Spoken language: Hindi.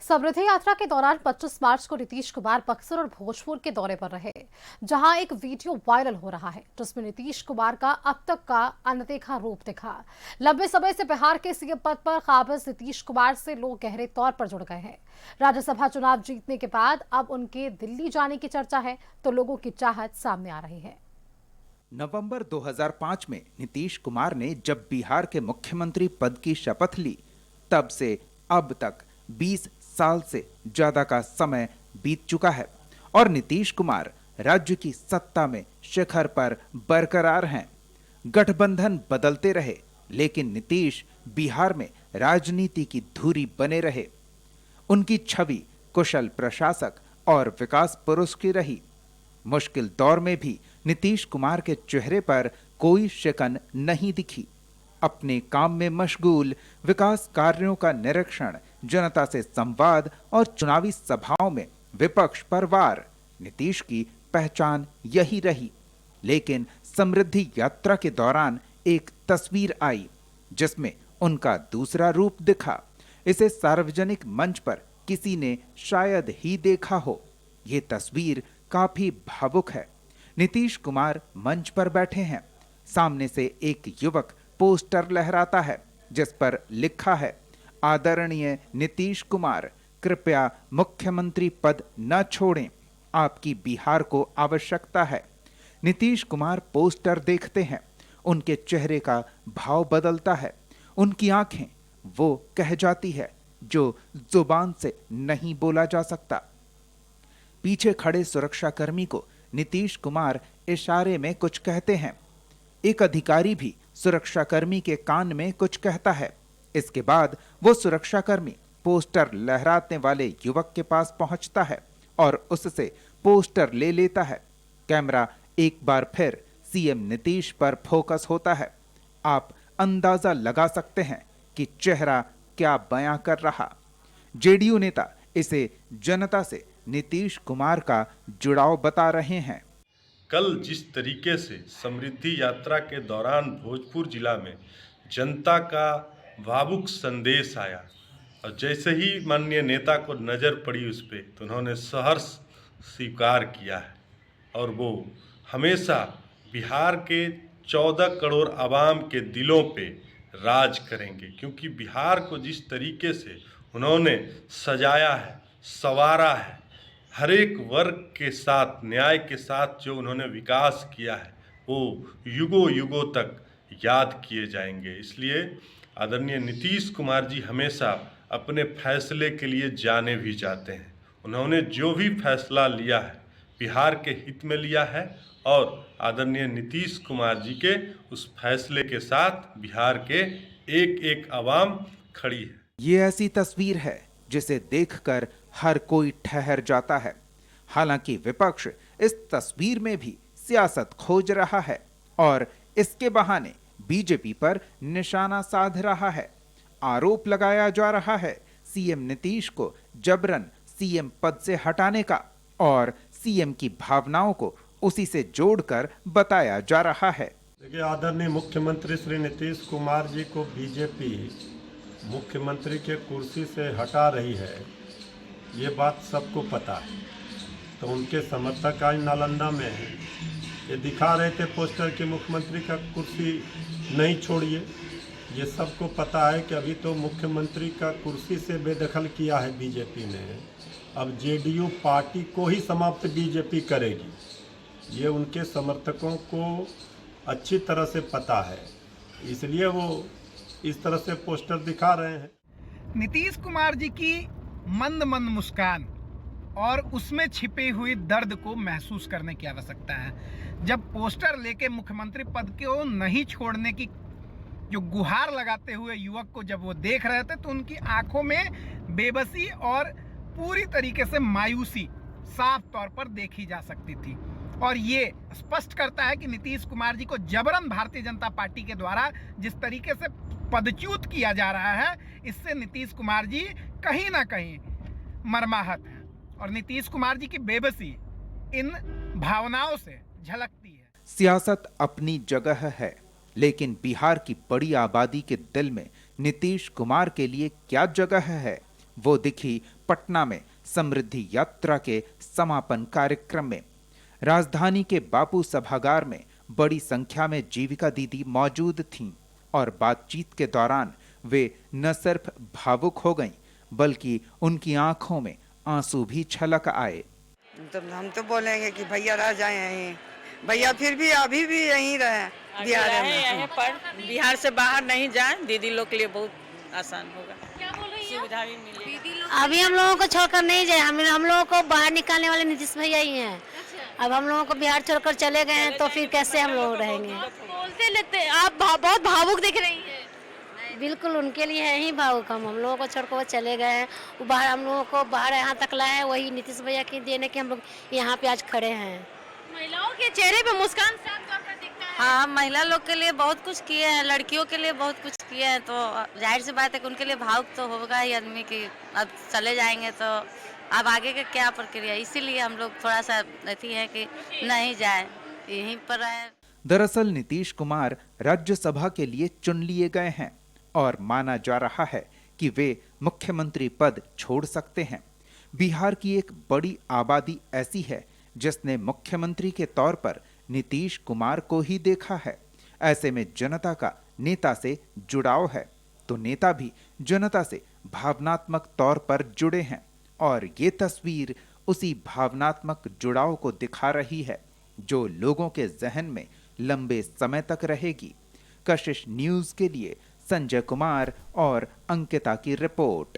समृद्धि यात्रा के दौरान 25 मार्च को नीतीश कुमार बक्सर और भोजपुर के दौरे पर रहे, जहां एक वीडियो वायरल हो रहा है जिसमें नीतीश कुमार का अब तक का अनदेखा रूप दिखा। लंबे समय से बिहार के सीएम पद पर काबिज नीतीश कुमार से लोग गहरे तौर पर जुड़ गए हैं। राज्यसभा चुनाव जीतने के बाद अब उनके दिल्ली जाने की चर्चा है, तो लोगों की चाहत सामने आ रही है। नवंबर 2005 में नीतीश कुमार ने जब बिहार के मुख्यमंत्री पद की शपथ ली, तब से अब तक 20 साल से ज्यादा का समय बीत चुका है और नीतीश कुमार राज्य की सत्ता में शिखर पर बरकरार हैं। गठबंधन बदलते रहे, लेकिन नीतीश बिहार में राजनीति की धुरी बने रहे। उनकी छवि कुशल प्रशासक और विकास पुरुष की रही। मुश्किल दौर में भी नीतीश कुमार के चेहरे पर कोई शिकन नहीं दिखी। अपने काम में मशगूल, विकास कार्यों का निरीक्षण, जनता से संवाद और चुनावी सभाओं में विपक्ष पर वार, नीतीश की पहचान यही रही। लेकिन समृद्धि यात्रा के दौरान एक तस्वीर आई जिसमें उनका दूसरा रूप दिखा। इसे सार्वजनिक मंच पर किसी ने शायद ही देखा हो। ये तस्वीर काफी भावुक है। नीतीश कुमार मंच पर बैठे हैं। सामने से एक युवक पोस्टर लहराता है जिस पर लिखा है, आदरणीय नीतीश कुमार, कृपया मुख्यमंत्री पद न छोड़ें, आपकी बिहार को आवश्यकता है। नीतीश कुमार पोस्टर देखते हैं, उनके चेहरे का भाव बदलता है। उनकी आंखें वो कह जाती है जो जुबान से नहीं बोला जा सकता। पीछे खड़े सुरक्षाकर्मी को नीतीश कुमार इशारे में कुछ कहते हैं। एक अधिकारी भी सुरक्षाकर्मी के कान में कुछ कहता है। इसके बाद वो सुरक्षाकर्मी पोस्टर लहराने वाले युवक के पास पहुंचता है और उससे पोस्टर ले लेता है। कैमरा एक बार फिर सीएम नीतीश पर फोकस होता है। आप अंदाजा लगा सकते हैं कि चेहरा क्या बयां कर रहा। जेडीयू नेता इसे जनता से नीतीश कुमार का जुड़ाव बता रहे हैं। कल जिस तरीके से समृद्धि यात्रा के दौरान भोजपुर जिला में जनता का भावुक संदेश आया और जैसे ही माननीय नेता को नज़र पड़ी उस पर, तो उन्होंने सहर्ष स्वीकार किया है और वो हमेशा बिहार के 14 करोड़ आवाम के दिलों पे राज करेंगे, क्योंकि बिहार को जिस तरीके से उन्होंने सजाया है, संवारा है, हर एक वर्ग के साथ, न्याय के साथ जो उन्होंने विकास किया है, वो युगों युगों तक याद किए जाएंगे। इसलिए आदरणीय नीतीश कुमार जी हमेशा अपने फैसले के लिए जाने भी जाते हैं। उन्होंने जो भी फैसला लिया है बिहार के हित में लिया है और आदरणीय नीतीश कुमार जी के उस फैसले के साथ बिहार के एक एक आवाम खड़ी है। ये ऐसी तस्वीर है जिसे देखकर हर कोई ठहर जाता है। हालांकि विपक्ष इस तस्वीर में भी सियासत खोज रहा है और इसके बहाने बीजेपी पर निशाना साध रहा है। आरोप लगाया जा रहा है सीएम नीतीश को जबरन सीएम पद से हटाने का और सीएम की भावनाओं को उसी से जोड़कर बताया जा रहा है। देखिए, आदरणीय मुख्यमंत्री श्री नीतीश कुमार जी को बीजेपी मुख्यमंत्री के कुर्सी से हटा रही है, ये बात सबको पता है। तो उनके समर्थक आज नालंदा में हैं, ये दिखा रहे थे पोस्टर कि मुख्यमंत्री का कुर्सी नहीं छोड़िए। ये सबको पता है कि अभी तो मुख्यमंत्री का कुर्सी से बेदखल किया है बीजेपी ने। अब जेडीयू पार्टी को ही समाप्त बीजेपी करेगी, ये उनके समर्थकों को अच्छी तरह से पता है, इसलिए वो इस तरह से पोस्टर दिखा रहे हैं। नीतीश कुमार जी की मंद मंद मुस्कान और उसमें छिपे हुए दर्द को महसूस करने की आवश्यकता है। जब पोस्टर लेके मुख्यमंत्री पद को नहीं छोड़ने की जो गुहार लगाते हुए युवक को जब वो देख रहे थे, तो उनकी आंखों में बेबसी और पूरी तरीके से मायूसी साफ तौर पर देखी जा सकती थी। और ये स्पष्ट करता है कि नीतीश कुमार जी को जबरन भारतीय जनता पार्टी के द्वारा जिस तरीके से पदच्युत किया जा रहा है, इससे नीतीश कुमार जी कहीं ना कहीं मर्माहत है और नीतीश कुमार जी की बेबसी इन भावनाओं से झलकती है। सियासत अपनी जगह है, लेकिन बिहार की बड़ी आबादी के दिल में नीतीश कुमार के लिए क्या जगह है, वो दिखी पटना में समृद्धि यात्रा के समापन कार्यक्रम में। राजधानी के बापू सभागार में बड़ी संख्या में जीविका दीदी मौजूद थीं और बातचीत के दौरान वे न सिर्फ भावुक हो गईं, बल्कि उनकी आंखों में आंसू भी छलक आए। तो हम तो बोलेंगे कि भैया रह जाए यहीं, भैया फिर भी अभी भी यहीं रहे बिहार में। यहीं पर बिहार से बाहर नहीं जाए, दीदी लोग के लिए बहुत आसान होगा। क्या बोल रही हैं? सुविधा भी मिलेगी। अभी हम लोगों को छोड़कर नहीं जाए, हम लोगों को बाहर निकालने वाले नीतीश भैया ही हैं। अब हम लोगों को बिहार छोड़कर चले गए हैं तो फिर कैसे हम लोग रहेंगे? बोलते लेते आप बहुत भावुक दिख रही हैं। बिल्कुल उनके लिए है ही भावुक। हम लोगों को छोड़कर वो चले गए हैं, वो बाहर हम लोगों को बाहर यहाँ तक लाए हैं, वही नीतीश भैया के देने के हम लोग यहाँ पे आज खड़े हैं। महिलाओं के चेहरे पे मुस्कान साफ तौर पर दिखता है। हाँ, महिला लोग के लिए बहुत कुछ किए हैं, लड़कियों के लिए बहुत कुछ किए हैं, तो जाहिर सी बात है कि उनके लिए भावुक तो होगा ही आदमी की। अब चले जाएंगे तो अब आगे का क्या प्रक्रिया, इसीलिए हम लोग थोड़ा सा अथी है कि नहीं जाए, यहीं पर रहे। दरअसल नीतीश कुमार राज्यसभा के लिए चुन लिए गए हैं और माना जा रहा है कि वे मुख्यमंत्री पद छोड़ सकते हैं। बिहार की एक बड़ी आबादी ऐसी है जिसने मुख्यमंत्री के तौर पर नीतीश कुमार को ही देखा है। ऐसे में जनता का नेता से जुड़ाव है, तो नेता भी जनता से भावनात्मक तौर पर जुड़े हैं और ये तस्वीर उसी भावनात्मक जुड़ाव को दिखा रही है जो लोगों के जहन में लंबे समय तक रहेगी। कशिश न्यूज़ के लिए संजय कुमार और अंकिता की रिपोर्ट।